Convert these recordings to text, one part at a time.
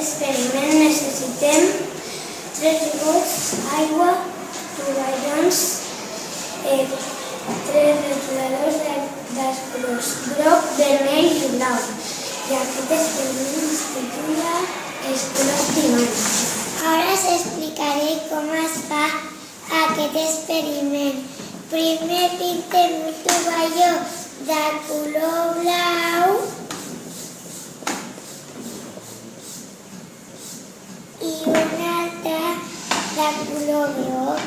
experiment necessitem 3 gots, aigua, tovallons, 3 retoladors dels colors groc, vermell i blau. I aquest experiment es titula els colors primàrics. Ara us explicaré com es fa aquest experiment. Primer pintem un tovalló de color blau i un altre de color groc.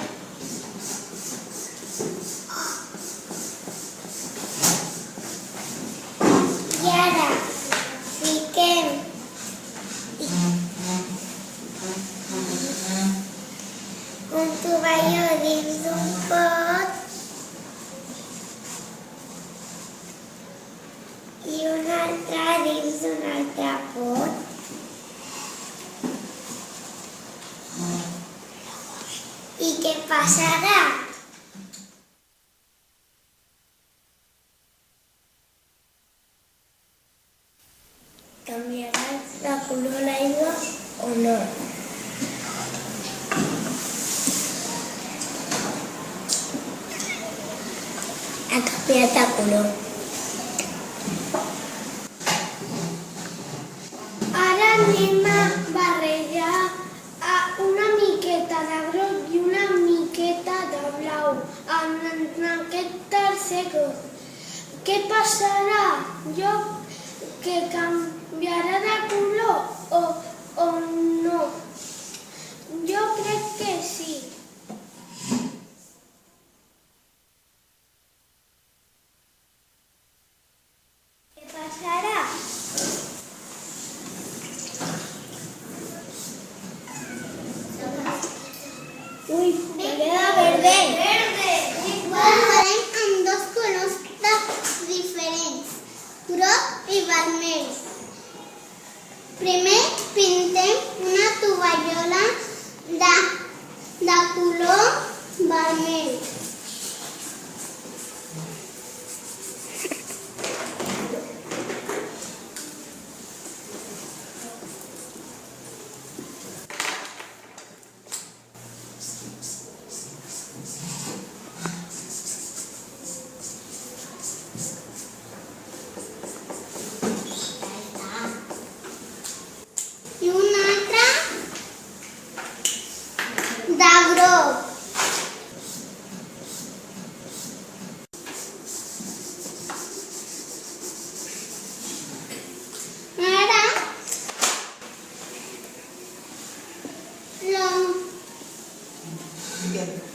I ara fiquem un tovalló dins d'un pot i un altre dins d'un altre pot. I què passarà? Canviarà de color l'aigua o no? Ha canviat de color. Ara anem a barrejar una miqueta de groc i una miqueta de blau en aquest tercer got. Què passarà? Que canviarà de color o no? Jo crec que sí. Què passarà? Ui, queda verde. Farem amb 2 colors diferents, groc i vermell. Primer pintem una tovallola de color vermell. I un altre de groc. Ara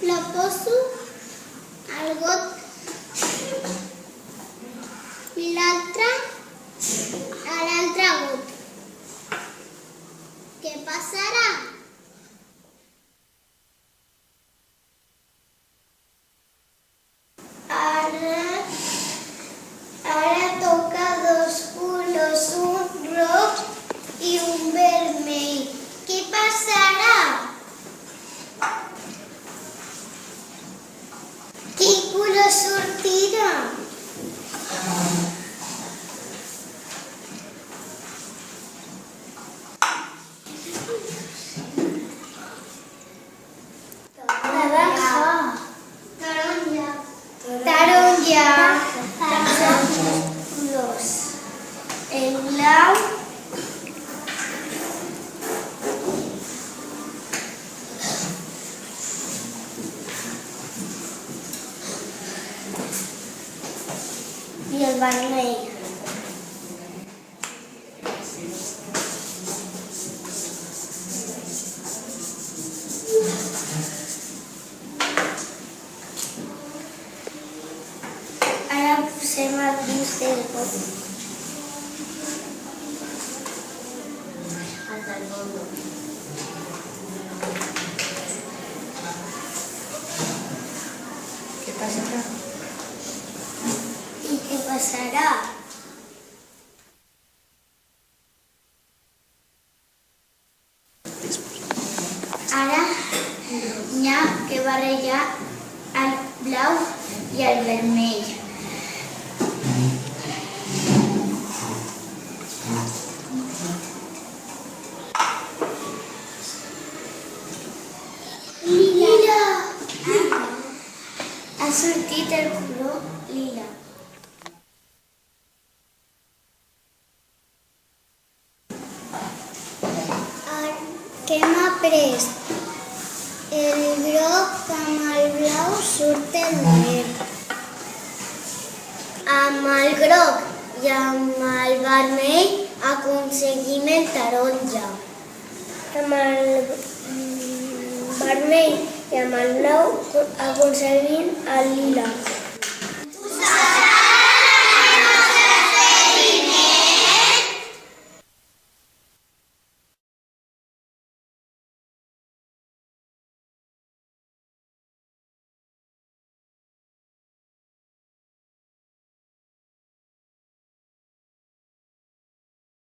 lo poso al got i l'altre a l'altre got. Què passarà? Ara toca 2 colors, un roig i un vermell. Què passarà? Quin color sortirà? Taronja. Colors. El blau i el vermell. Ara posem el dins del got. Què passarà? I què passarà? Ara n'hi ha que barrejar el blau i el vermell. sortit el color lila. Què hem après? El groc amb el blau surt el verd. Amb el groc i amb el vermell aconseguim el taronja. Amb el vermell i amb el blau aconseguim el lila.